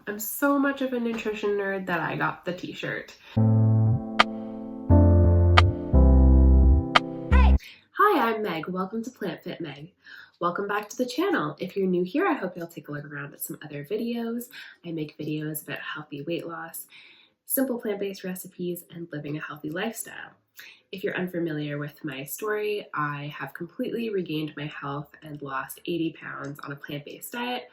I'm so much of a nutrition nerd that I got the t-shirt. Hi, I'm Meg. Welcome to Plant Fit Meg. Welcome back to the channel. If you're new here, I hope you'll take a look around at some other videos. I make videos about healthy weight loss, simple plant-based recipes, and living a healthy lifestyle. If you're unfamiliar with my story, I have completely regained my health and lost 80 pounds on a plant-based diet.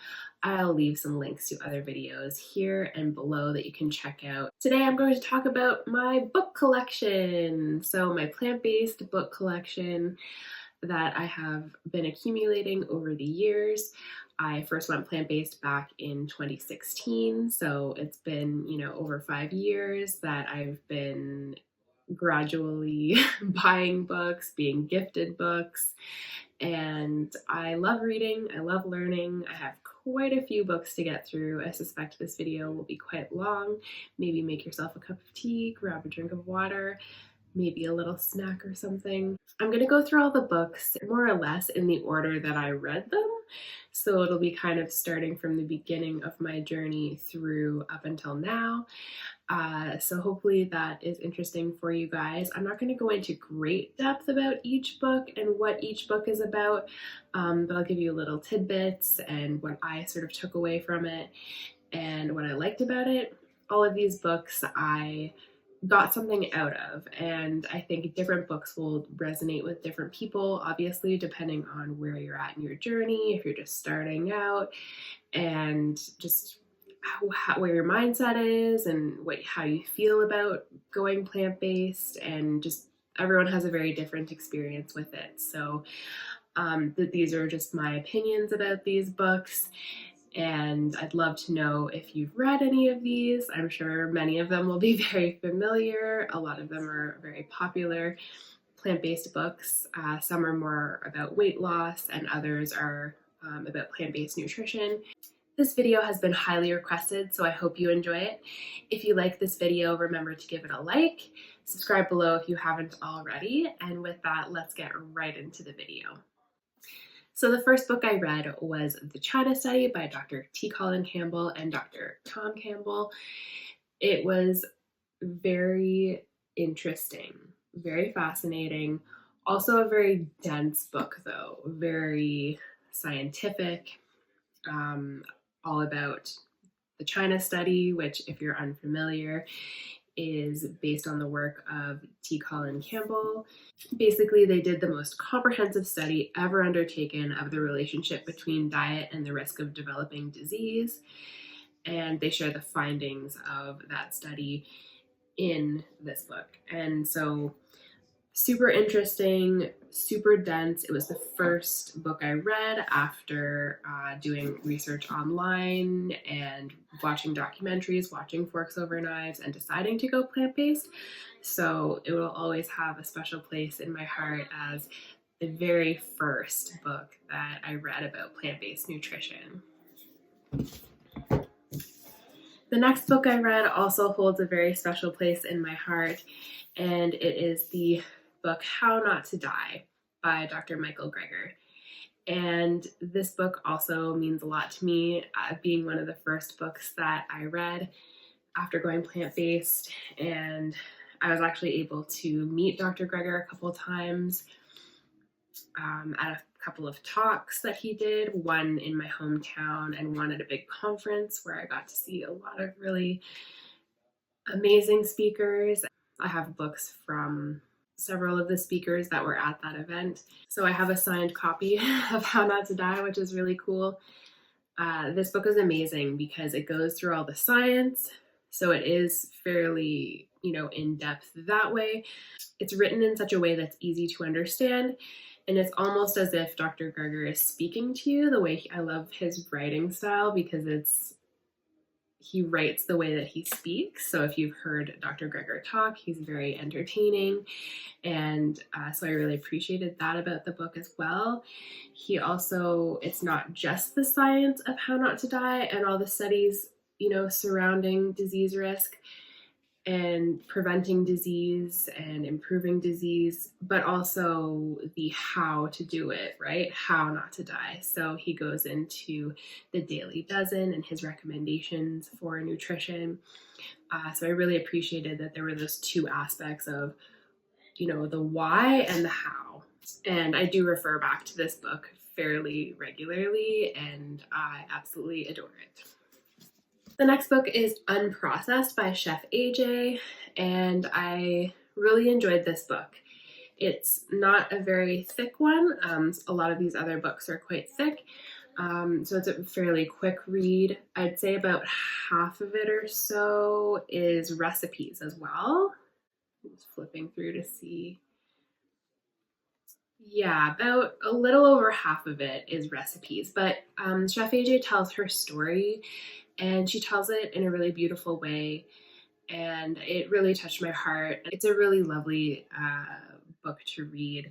I'll leave some links to other videos here and below that you can check out. Today I'm going to talk about my book collection. So my plant-based book collection that I have been accumulating over the years. I first went plant-based back in 2016, so it's been, over 5 years that I've been gradually buying books, being gifted books, and I love reading, I love learning. I have quite a few books to get through. I suspect this video will be quite long. Maybe make yourself a cup of tea, grab a drink of water, maybe a little snack or something. I'm going to go through all the books more or less in the order that I read them. So it'll be kind of starting from the beginning of my journey through up until now. So hopefully that is interesting for you guys. I'm not going to go into great depth about each book and what each book is about, but I'll give you little tidbits and what I sort of took away from it and what I liked about it. All of these books I got something out of, and I think different books will resonate with different people, obviously, depending on where you're at in your journey, if you're just starting out, and just where your mindset is and how you feel about going plant-based, and just everyone has a very different experience with it. So these are just my opinions about these books, and I'd love to know if you've read any of these. I'm sure many of them will be very familiar. A lot of them are very popular plant-based books. Some are more about weight loss and others are about plant-based nutrition. This video has been highly requested, so I hope you enjoy it. If you like this video, remember to give it a like, subscribe below if you haven't already, and with that, let's get right into the video. So the first book I read was The China Study by Dr. T. Colin Campbell and Dr. Tom Campbell. It was very interesting, very fascinating, also a very dense book though, very scientific, all about the China Study, which, if you're unfamiliar, is based on the work of T. Colin Campbell. Basically, they did the most comprehensive study ever undertaken of the relationship between diet and the risk of developing disease, and they share the findings of that study in this book. And so super interesting, super dense. It was the first book I read after doing research online and watching documentaries, watching Forks Over Knives, and deciding to go plant-based. So it will always have a special place in my heart as the very first book that I read about plant-based nutrition. The next book I read also holds a very special place in my heart, and it is the book How Not to Die by Dr. Michael Greger. And this book also means a lot to me, being one of the first books that I read after going plant-based. And I was actually able to meet Dr. Greger a couple times at a couple of talks that he did, one in my hometown and one at a big conference where I got to see a lot of really amazing speakers. I have books from several of the speakers that were at that event. So I have a signed copy of How Not to Die, which is really cool. This book is amazing because it goes through all the science. So it is fairly, in depth that way. It's written in such a way that's easy to understand. And it's almost as if Dr. Greger is speaking to you. I love his writing style because he writes the way that he speaks. So if you've heard Dr. Greger talk, he's very entertaining. And so I really appreciated that about the book as well. It's not just the science of how not to die and all the studies, surrounding disease risk. and preventing disease and improving disease, but also the how to do it, right? How not to die. So he goes into the Daily Dozen and his recommendations for nutrition. So I really appreciated that there were those two aspects of, the why and the how. And I do refer back to this book fairly regularly, and I absolutely adore it. The next book is Unprocessed by Chef AJ, and I really enjoyed this book. It's not a very thick one. A lot of these other books are quite thick, so it's a fairly quick read. I'd say about half of it or so is recipes as well. I'm just flipping through to see. Yeah, about a little over half of it is recipes, but Chef AJ tells her story, and she tells it in a really beautiful way, and it really touched my heart. It's a really lovely book to read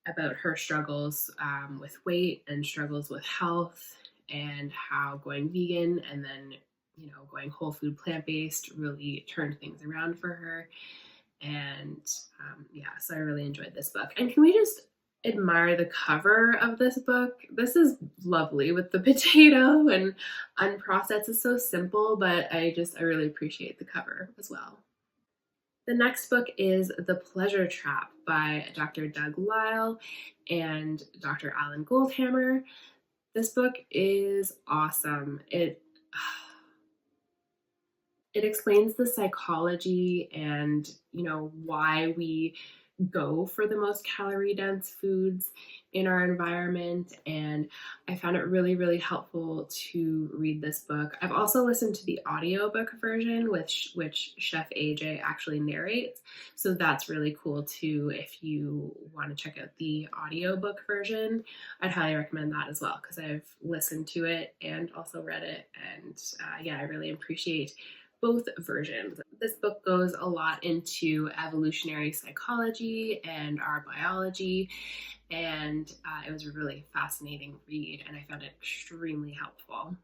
about her struggles with weight and struggles with health, and how going vegan and then going whole food plant-based really turned things around for her. And yeah, so I really enjoyed this book. And can we just admire the cover of this book? This is lovely with the potato, and Unprocessed is so simple, but I really appreciate the cover as well. The next book is The Pleasure Trap by Dr. Doug Lisle and Dr. Alan Goldhammer. This book is awesome. It explains the psychology and, why we go for the most calorie dense foods in our environment. And I found it really, really helpful to read this book. I've also listened to the audiobook version, which Chef AJ actually narrates. So that's really cool too. If you want to check out the audiobook version, I'd highly recommend that as well, because I've listened to it and also read it. And yeah, I really appreciate both versions. This book goes a lot into evolutionary psychology and our biology, and it was a really fascinating read, and I found it extremely helpful.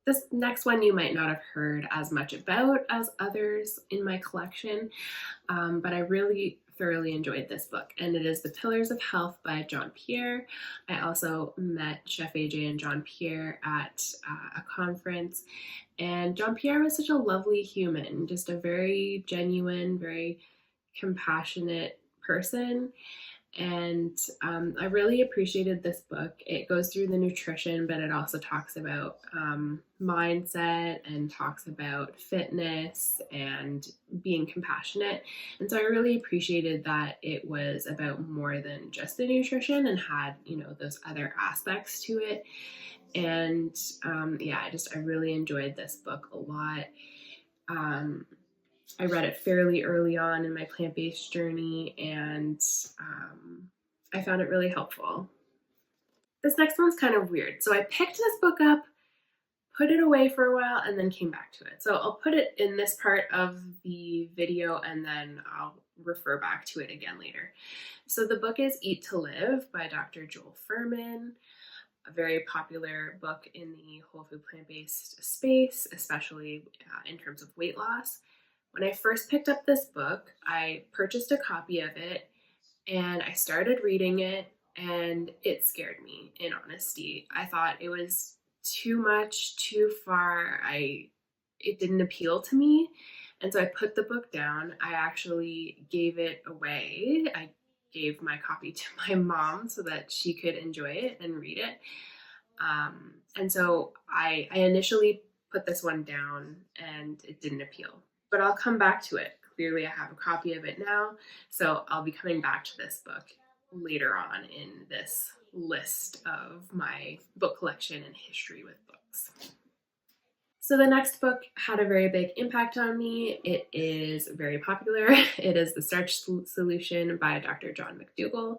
This next one you might not have heard as much about as others in my collection, but I really thoroughly enjoyed this book, and it is The Pillars of Health by John Pierre. I also met Chef AJ and John Pierre at a conference, and John Pierre was such a lovely human, just a very genuine, very compassionate person. And I really appreciated this book. It goes through the nutrition, but it also talks about mindset and talks about fitness and being compassionate. And so I really appreciated that it was about more than just the nutrition and had, those other aspects to it. And yeah, I really enjoyed this book a lot. I read it fairly early on in my plant-based journey, and I found it really helpful. This next one's kind of weird. So I picked this book up, put it away for a while, and then came back to it. So I'll put it in this part of the video, and then I'll refer back to it again later. So the book is Eat to Live by Dr. Joel Fuhrman, a very popular book in the whole food plant-based space, especially in terms of weight loss. When I first picked up this book, I purchased a copy of it, and I started reading it, and it scared me, in honesty. I thought it was too much, too far. It didn't appeal to me, and so I put the book down. I actually gave it away. I gave my copy to my mom so that she could enjoy it and read it. And so I initially put this one down, and it didn't appeal. But I'll come back to it. Clearly, I have a copy of it now, so I'll be coming back to this book later on in this list of my book collection and history with books. So the next book had a very big impact on me. It is very popular. It is The Starch Solution by Dr. John McDougall,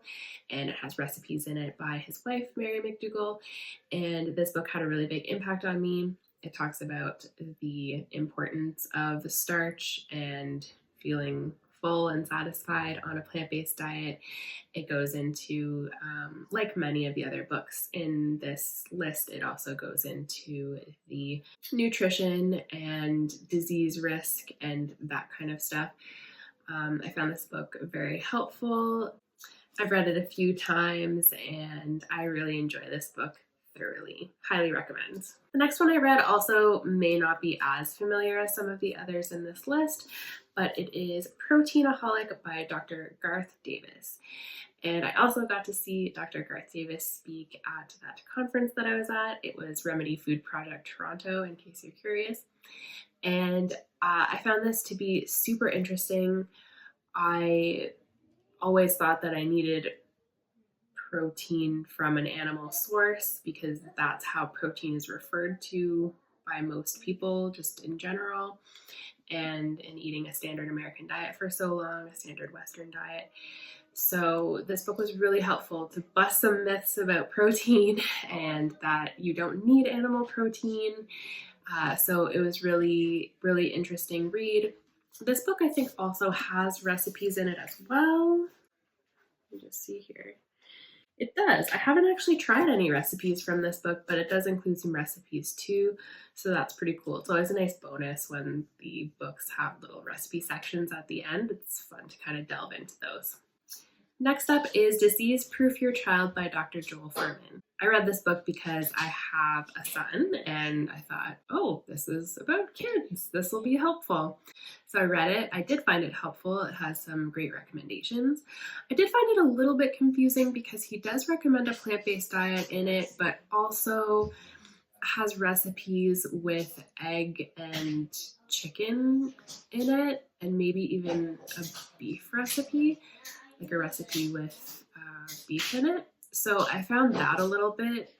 and it has recipes in it by his wife, Mary McDougall. And this book had a really big impact on me. It talks about the importance of the starch and feeling full and satisfied on a plant-based diet. It goes into, like many of the other books in this list, it also goes into the nutrition and disease risk and that kind of stuff. I found this book very helpful. I've read it a few times and I really enjoy this book thoroughly. Highly recommend. The next one I read also may not be as familiar as some of the others in this list, but it is Proteinaholic by Dr. Garth Davis. And I also got to see Dr. Garth Davis speak at that conference that I was at. It was Remedy Food Project Toronto, in case you're curious. And I found this to be super interesting. I always thought that I needed protein from an animal source because that's how protein is referred to by most people just in general. And in eating a standard American diet for so long, a standard Western diet. So this book was really helpful to bust some myths about protein and that you don't need animal protein. So it was really, really interesting read. This book I think also has recipes in it as well. Let me just see here. It does. I haven't actually tried any recipes from this book, but it does include some recipes too, so that's pretty cool. It's always a nice bonus when the books have little recipe sections at the end. It's fun to kind of delve into those. Next up is Disease Proof Your Child by Dr. Joel Fuhrman. I read this book because I have a son and I thought, oh, this is about kids. This will be helpful. So I read it. I did find it helpful. It has some great recommendations. I did find it a little bit confusing because he does recommend a plant-based diet in it, but also has recipes with egg and chicken in it, and maybe even a beef recipe, like a recipe with beef in it. So I found that a little bit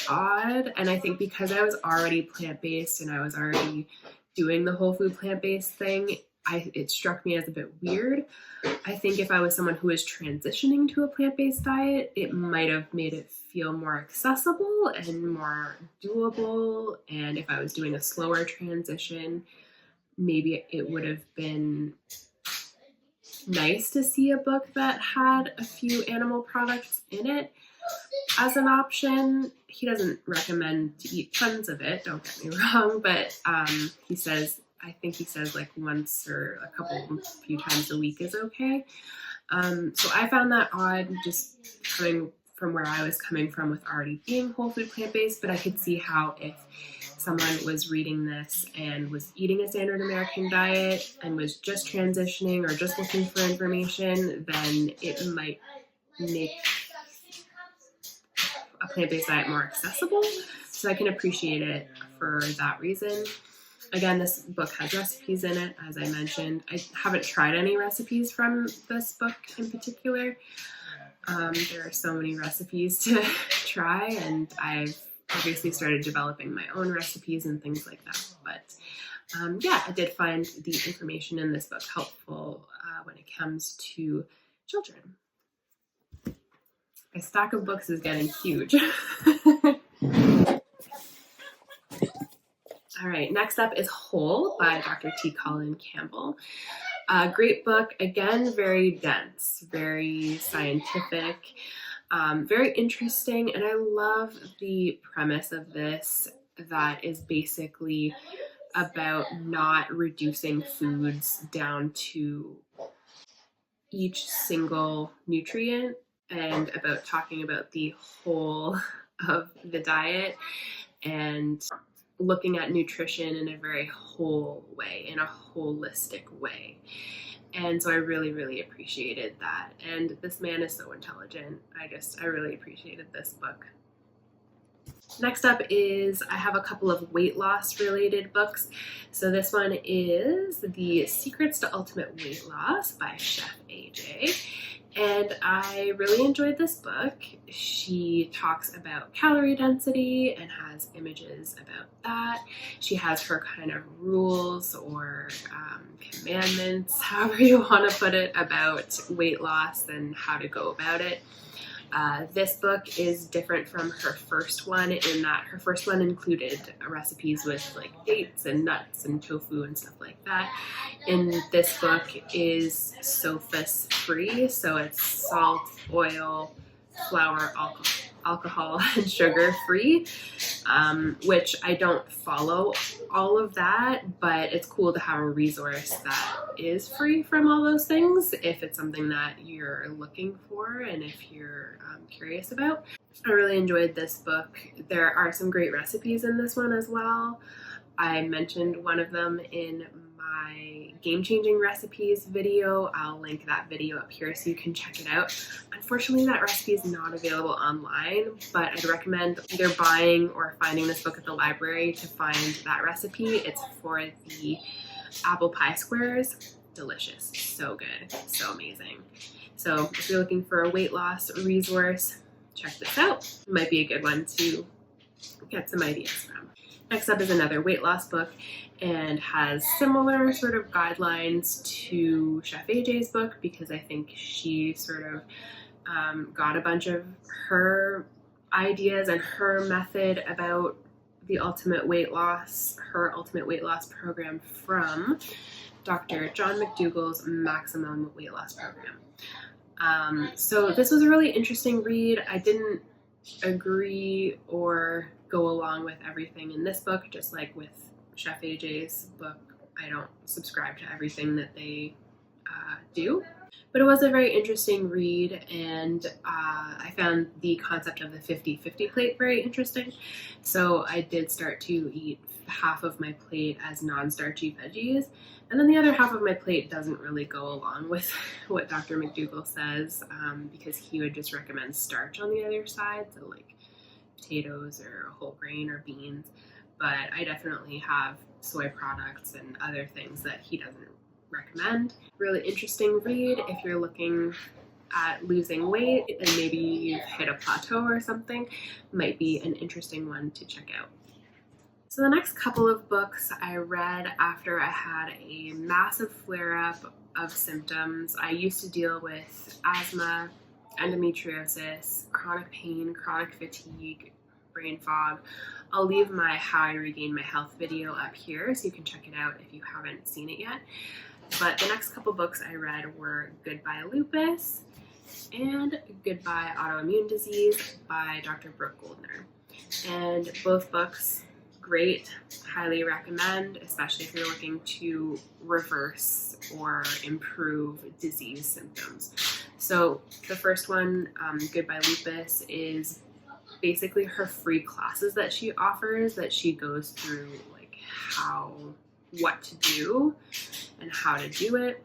odd, and I think because I was already plant-based and I was already doing the whole food plant-based thing, it struck me as a bit weird. I think if I was someone who was transitioning to a plant-based diet, it might have made it feel more accessible and more doable, and if I was doing a slower transition, maybe it would have been nice to see a book that had a few animal products in it as an option. He doesn't recommend to eat tons of it, don't get me wrong, but I think he says like once or a few times a week is okay. So I found that odd, just coming from where I was coming from with already being whole food plant-based, but I could see how if someone was reading this and was eating a standard American diet and was just transitioning or just looking for information, then it might make a plant-based diet more accessible. So I can appreciate it for that reason. Again, this book has recipes in it, as I mentioned. I haven't tried any recipes from this book in particular. There are so many recipes to try, and I've obviously started developing my own recipes and things like that. But yeah, I did find the information in this book helpful when it comes to children. My stack of books is getting huge. All right, next up is Whole by Dr. T. Colin Campbell. Great book, again, very dense, very scientific, very interesting, and I love the premise of this that is basically about not reducing foods down to each single nutrient and about talking about the whole of the diet and looking at nutrition in a very whole way, in a holistic way. And so I really, really appreciated that. And this man is so intelligent. I really appreciated this book. Next up is, I have a couple of weight loss related books. So this one is The Secrets to Ultimate Weight Loss by Chef AJ. And I really enjoyed this book. She talks about calorie density and has images about that. She has her kind of rules or commandments, however you want to put it, about weight loss and how to go about it. This book is different from her first one in that her first one included recipes with like dates and nuts and tofu and stuff like that. And this book is SOFAS free, so it's salt, oil, flour, alcohol, and sugar free, which I don't follow all of that, but it's cool to have a resource that is free from all those things if it's something that you're looking for and if you're curious about. I really enjoyed this book. There are some great recipes in this one as well. I mentioned one of them in my game-changing recipes video. I'll link that video up here so you can check it out. Unfortunately, that recipe is not available online, but I'd recommend either buying or finding this book at the library to find that recipe. It's for the apple pie squares. Delicious, so good, so amazing. So if you're looking for a weight loss resource, check this out. It might be a good one to get some ideas from. Next up is another weight loss book and has similar sort of guidelines to Chef AJ's book because I think she sort of got a bunch of her ideas and her method about the ultimate weight loss, her ultimate weight loss program from Dr. John McDougall's Maximum Weight Loss Program. So this was a really interesting read. I didn't agree or go along with everything in this book, just like with Chef AJ's book. I don't subscribe to everything that they do. But it was a very interesting read, and I found the concept of the 50-50 plate very interesting. So I did start to eat half of my plate as non-starchy veggies, and then the other half of my plate doesn't really go along with what Dr. McDougall says, because he would just recommend starch on the other side, so like potatoes or whole grain or beans. But I definitely have soy products and other things that he doesn't recommend. Really interesting read if you're looking at losing weight and maybe you've hit a plateau or something. Might be an interesting one to check out. So the next couple of books I read after I had a massive flare-up of symptoms. I used to deal with asthma, endometriosis, chronic pain, chronic fatigue, brain fog. I'll leave my How I Regained My Health video up here so you can check it out if you haven't seen it yet. But the next couple books I read were Goodbye Lupus and Goodbye Autoimmune Disease by Dr. Brooke Goldner. And both books, great, highly recommend, especially if you're looking to reverse or improve disease symptoms. So the first one, Goodbye Lupus, is basically her free classes that she offers, that she goes through like what to do and how to do it.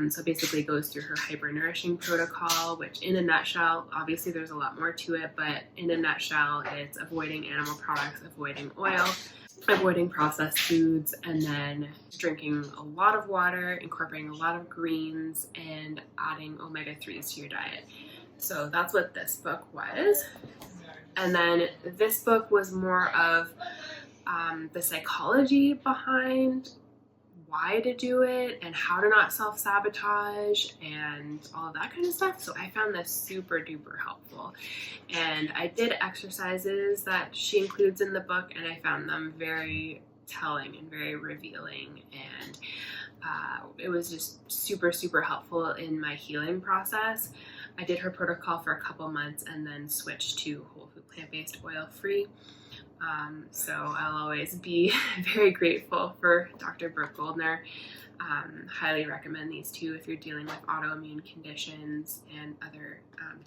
So basically goes through her hypernourishing protocol, which in a nutshell, obviously there's a lot more to it, but in a nutshell, it's avoiding animal products, avoiding oil, avoiding processed foods, and then drinking a lot of water, incorporating a lot of greens, and adding omega-3s to your diet. So that's what this book was. And then this book was more of the psychology behind why to do it and how to not self-sabotage and all of that kind of stuff. So I found this super duper helpful. And I did exercises that she includes in the book, and I found them very telling and very revealing. And it was just super, super helpful in my healing process. I did her protocol for a couple months and then switched to whole food, plant-based, oil-free. So I'll always be very grateful for Dr. Brooke Goldner. Highly recommend these two if you're dealing with autoimmune conditions and other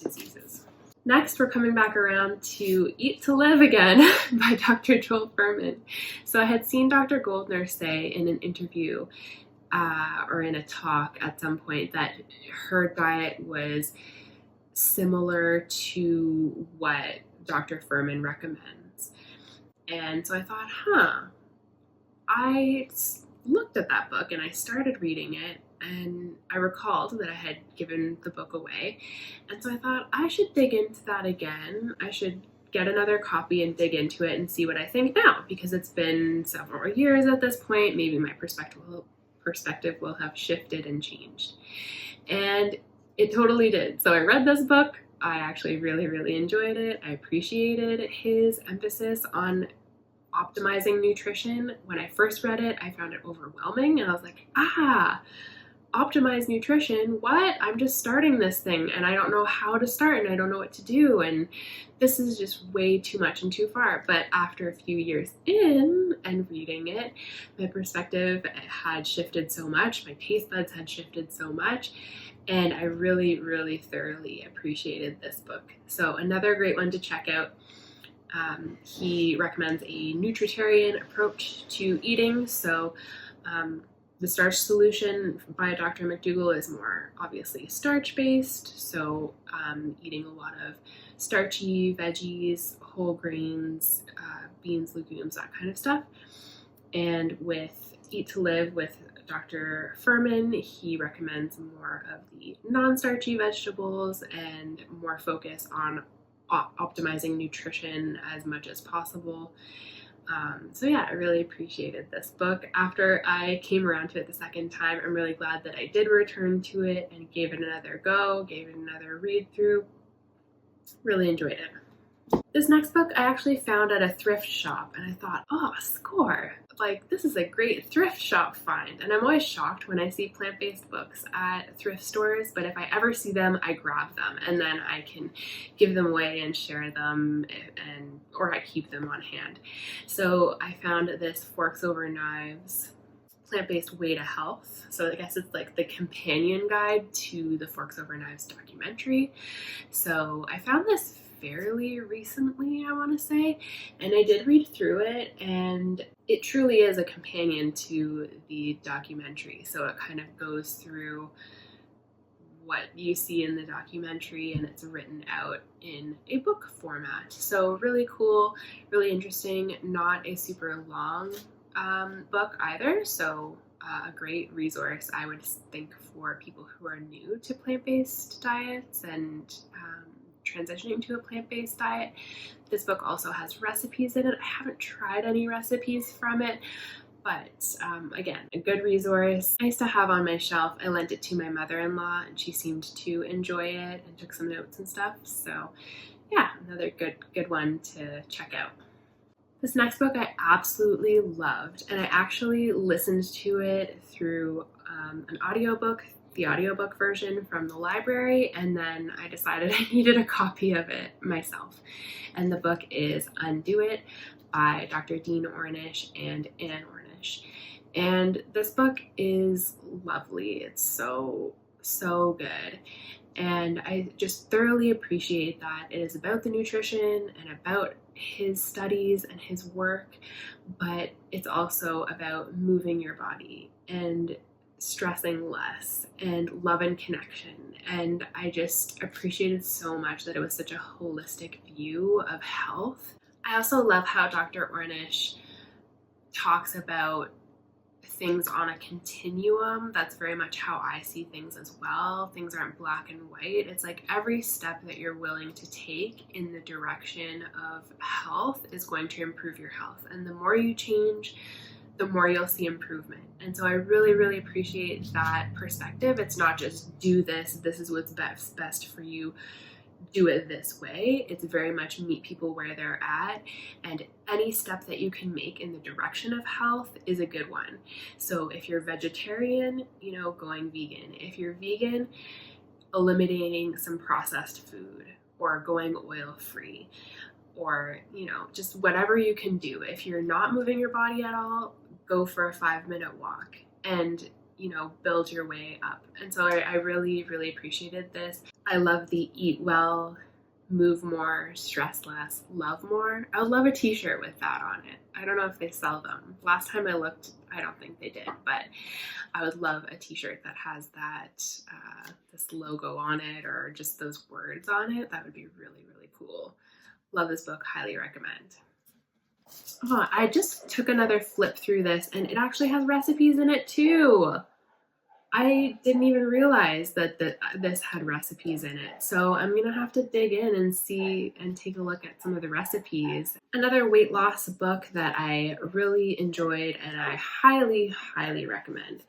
diseases. Next, we're coming back around to Eat to Live Again by Dr. Joel Fuhrman. So I had seen Dr. Goldner say in an interview or in a talk at some point that her diet was similar to what Dr. Fuhrman recommends. And so I thought, I looked at that book and I started reading it, and I recalled that I had given the book away. And so I thought I should dig into that again. I should get another copy and dig into it and see what I think now, because it's been several years at this point. Maybe my perspective will have shifted and changed. And it totally did. So I read this book. I actually really enjoyed it. I appreciated his emphasis on optimizing nutrition. When I first read it, I found it overwhelming, and I was like, optimize nutrition? What? I'm just starting this thing and I don't know how to start and I don't know what to do. And this is just way too much and too far. But after a few years in and reading it, my perspective had shifted so much. My taste buds had shifted so much. And I really thoroughly appreciated this book. So another great one to check out. He recommends a nutritarian approach to eating. So the starch solution by Dr. McDougall is more obviously starch-based, so eating a lot of starchy veggies, whole grains, beans, legumes, that kind of stuff. And with Eat to Live with Dr. Furman, he recommends more of the non-starchy vegetables and more focus on optimizing nutrition as much as possible. So yeah, I really appreciated this book. After I came around to it the second time, I'm really glad that I did return to it and gave it another go, gave it another read through. Really enjoyed it. This next book I actually found at a thrift shop, and I thought, oh, score! Like, this is a great thrift shop find. And I'm always shocked when I see plant-based books at thrift stores, but if I ever see them, I grab them, and then I can give them away and share them, or I keep them on hand. So I found this Forks Over Knives plant-based way to health. So I guess it's like the companion guide to the Forks Over Knives documentary. So I found this fairly recently, I want to say, and I did read through it, and it truly is a companion to the documentary. So it kind of goes through what you see in the documentary, and it's written out in a book format. So really cool, really interesting, not a super long book either, so a great resource, I would think, for people who are new to plant-based diets and transitioning to a plant-based diet. This book also has recipes in it. I haven't tried any recipes from it, but again, a good resource. Nice to have on my shelf. I lent it to my mother-in-law, and she seemed to enjoy it and took some notes and stuff. So yeah, another good one to check out. This next book I absolutely loved, and I actually listened to it through an audiobook, the audiobook version from the library, and then I decided I needed a copy of it myself. And the book is Undo It by Dr. Dean Ornish and Ann Ornish. And this book is lovely. It's so good. And I just thoroughly appreciate that it is about the nutrition and about his studies and his work, but it's also about moving your body and stressing less and love and connection. And I just appreciated so much that it was such a holistic view of health. I also love how Dr. Ornish talks about things on a continuum. That's very much how I see things as well. Things aren't black and white. It's like every step that you're willing to take in the direction of health is going to improve your health. And the more you change, the more you'll see improvement. And so I really appreciate that perspective. It's not just do this is what's best for you, do it this way. It's very much meet people where they're at, and any step that you can make in the direction of health is a good one. So if you're vegetarian, going vegan. If you're vegan, eliminating some processed food or going oil-free, or just whatever you can do. If you're not moving your body at all, go for a 5-minute walk and build your way up. And so I really appreciated this. I love the eat well, move more, stress less, love more. I would love a t-shirt with that on it. I don't know if they sell them. Last time I looked, I don't think they did, but I would love a t-shirt that has that this logo on it, or just those words on it. That would be really cool. Love this book, highly recommend. Oh, I just took another flip through this, and it actually has recipes in it too. I didn't even realize that this had recipes in it. So I'm going to have to dig in and see and take a look at some of the recipes. Another weight loss book that I really enjoyed and I highly recommend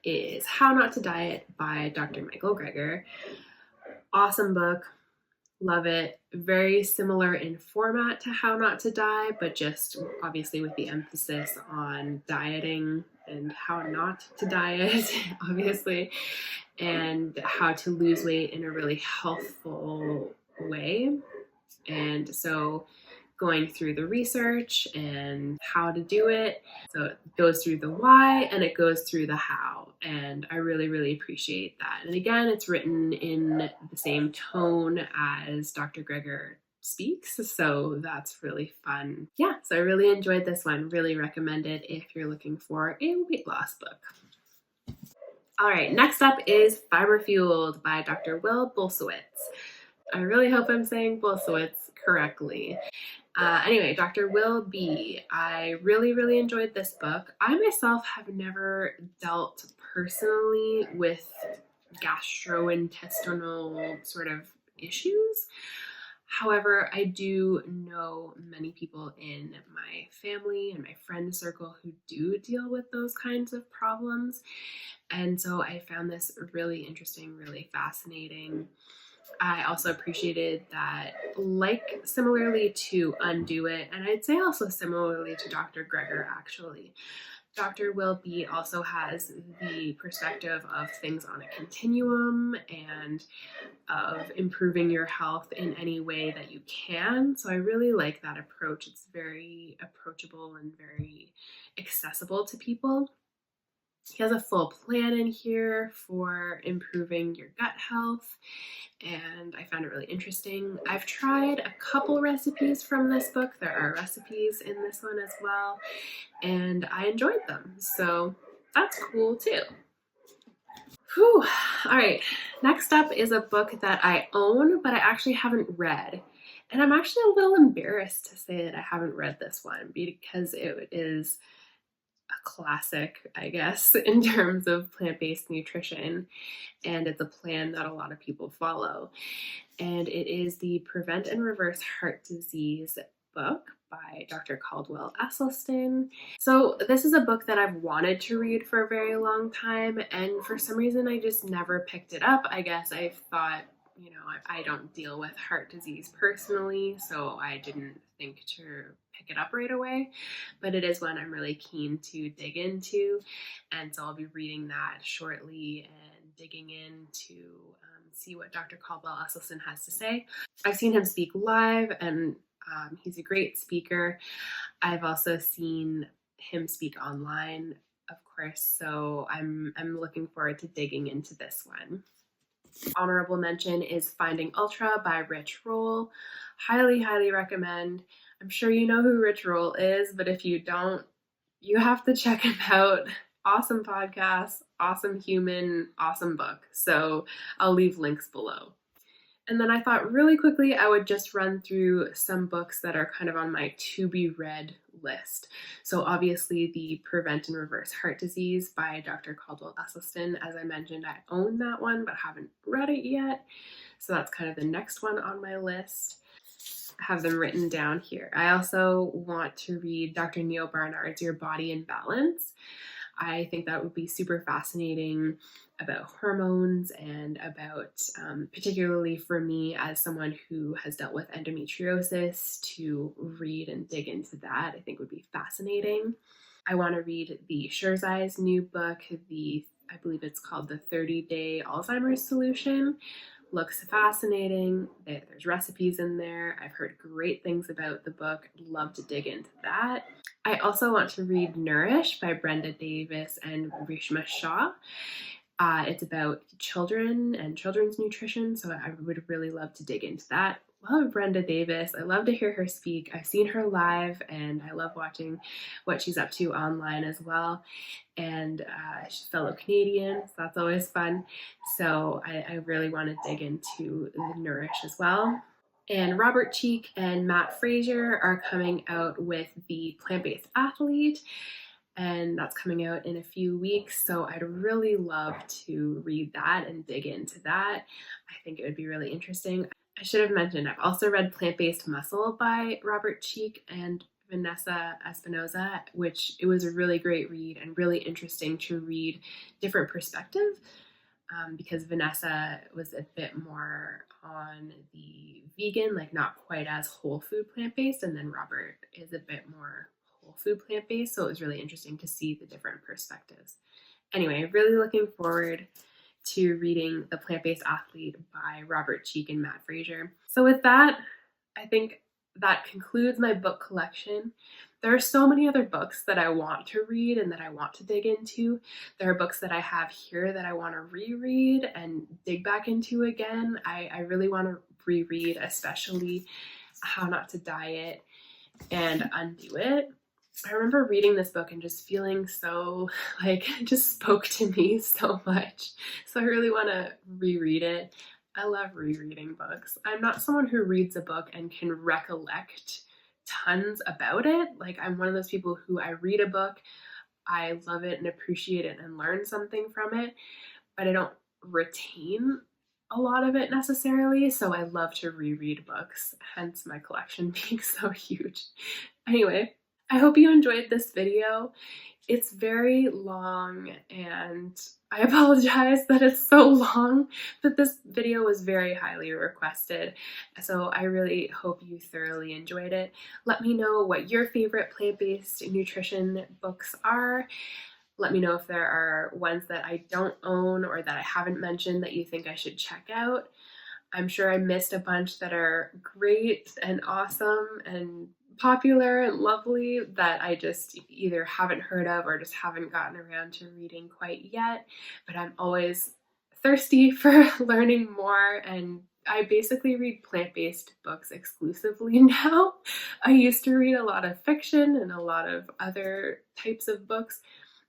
is How Not to Diet by Dr. Michael Greger. Awesome book. Love it. Very similar in format to How Not to Die, but just obviously with the emphasis on dieting and how not to diet, obviously, and how to lose weight in a really healthful way. And so going through the research and how to do it. So it goes through the why and it goes through the how. And I really, really appreciate that. And again, it's written in the same tone as Dr. Greger speaks. So that's really fun. Yeah, so I really enjoyed this one. Really recommend it if you're looking for a weight loss book. All right, next up is Fiber Fueled by Dr. Will Bulsiewicz. I really hope I'm saying Bulsiewicz correctly. Anyway, Dr. Will B. I really, really enjoyed this book. I myself have never dealt personally with gastrointestinal sort of issues. However, I do know many people in my family and my friend circle who do deal with those kinds of problems. And so I found this really interesting, really fascinating. I also appreciated that, like similarly to Undo It, and I'd say also similarly to Dr. Greger, actually, Dr. Will B also has the perspective of things on a continuum and of improving your health in any way that you can. So I really like that approach. It's very approachable and very accessible to people. He has a full plan in here for improving your gut health, and I found it really interesting. I've tried a couple recipes from this book. There are recipes in this one as well, and I enjoyed them. So that's cool too. Whew. All right, next up is a book that I own, but I actually haven't read. And I'm actually a little embarrassed to say that I haven't read this one because it is a classic, I guess, in terms of plant-based nutrition. And it's a plan that a lot of people follow. And it is the Prevent and Reverse Heart Disease book by Dr. Caldwell Esselstyn. So this is a book that I've wanted to read for a very long time, and for some reason I just never picked it up. I guess I thought, I don't deal with heart disease personally, so I didn't think to pick it up right away, but it is one I'm really keen to dig into, and so I'll be reading that shortly and digging in to see what Dr. Caldwell Esselstyn has to say. I've seen him speak live, and he's a great speaker. I've also seen him speak online, of course, so I'm looking forward to digging into this one. Honorable mention is Finding Ultra by Rich Roll. Highly, highly recommend. I'm sure you know who Rich Roll is, but if you don't, you have to check him out. Awesome podcast, awesome human, awesome book. So I'll leave links below. And then I thought really quickly I would just run through some books that are kind of on my to be read list. So obviously the Prevent and Reverse Heart Disease by Dr. Caldwell Esselstyn. As I mentioned, I own that one but haven't read it yet. So that's kind of the next one on my list. I have them written down here. I also want to read Dr. Neil Barnard's Your Body in Balance. I think that would be super fascinating about hormones and about, particularly for me as someone who has dealt with endometriosis, to read and dig into that, I think would be fascinating. I want to read the Shirzai's new book, I believe it's called The 30-Day Alzheimer's Solution. Looks fascinating. There's recipes in there. I've heard great things about the book. Love to dig into that. I also want to read Nourish by Brenda Davis and Reshma Shah. It's about children and children's nutrition, so I would really love to dig into that. Love Brenda Davis. I love to hear her speak. I've seen her live, and I love watching what she's up to online as well. And she's a fellow Canadian, so that's always fun. So I really want to dig into the Nourish as well. And Robert Cheek and Matt Frazier are coming out with the Plant-Based Athlete, and that's coming out in a few weeks. So I'd really love to read that and dig into that. I think it would be really interesting. I should have mentioned, I've also read Plant-Based Muscle by Robert Cheek and Vanessa Espinoza, which it was a really great read and really interesting to read different perspectives because Vanessa was a bit more on the vegan, like not quite as whole food plant-based, and then Robert is a bit more whole food plant-based, so it was really interesting to see the different perspectives. Anyway, really looking forward to reading The Plant-Based Athlete by Robert Cheeke and Matt Fraser. So with that, I think that concludes my book collection. There are so many other books that I want to read and that I want to dig into. There are books that I have here that I want to reread and dig back into again. I really want to reread, especially How Not to Diet and Undo It. I remember reading this book and just feeling so, like, it just spoke to me so much. So I really want to reread it. I love rereading books. I'm not someone who reads a book and can recollect tons about it. Like, I'm one of those people who I read a book, I love it and appreciate it and learn something from it, but I don't retain a lot of it necessarily. So I love to reread books, hence my collection being so huge. Anyway, I hope you enjoyed this video. It's very long and I apologize that it's so long, but this video was very highly requested. So I really hope you thoroughly enjoyed it. Let me know what your favorite plant-based nutrition books are. Let me know if there are ones that I don't own or that I haven't mentioned that you think I should check out. I'm sure I missed a bunch that are great and awesome and popular and lovely that I just either haven't heard of or just haven't gotten around to reading quite yet. But I'm always thirsty for learning more, and I basically read plant-based books exclusively now. I used to read a lot of fiction and a lot of other types of books,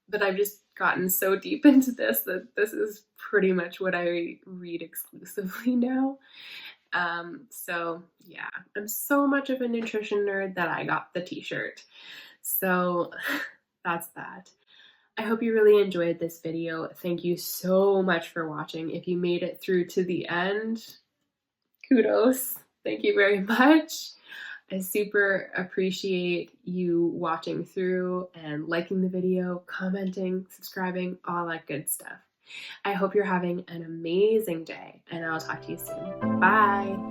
but I've just gotten so deep into this that this is pretty much what I read exclusively now. So yeah, I'm so much of a nutrition nerd that I got the t-shirt. So that's that. I hope you really enjoyed this video. Thank you so much for watching. If you made it through to the end, kudos. Thank you very much. I super appreciate you watching through and liking the video, commenting, subscribing, all that good stuff. I hope you're having an amazing day, and I'll talk to you soon. Bye!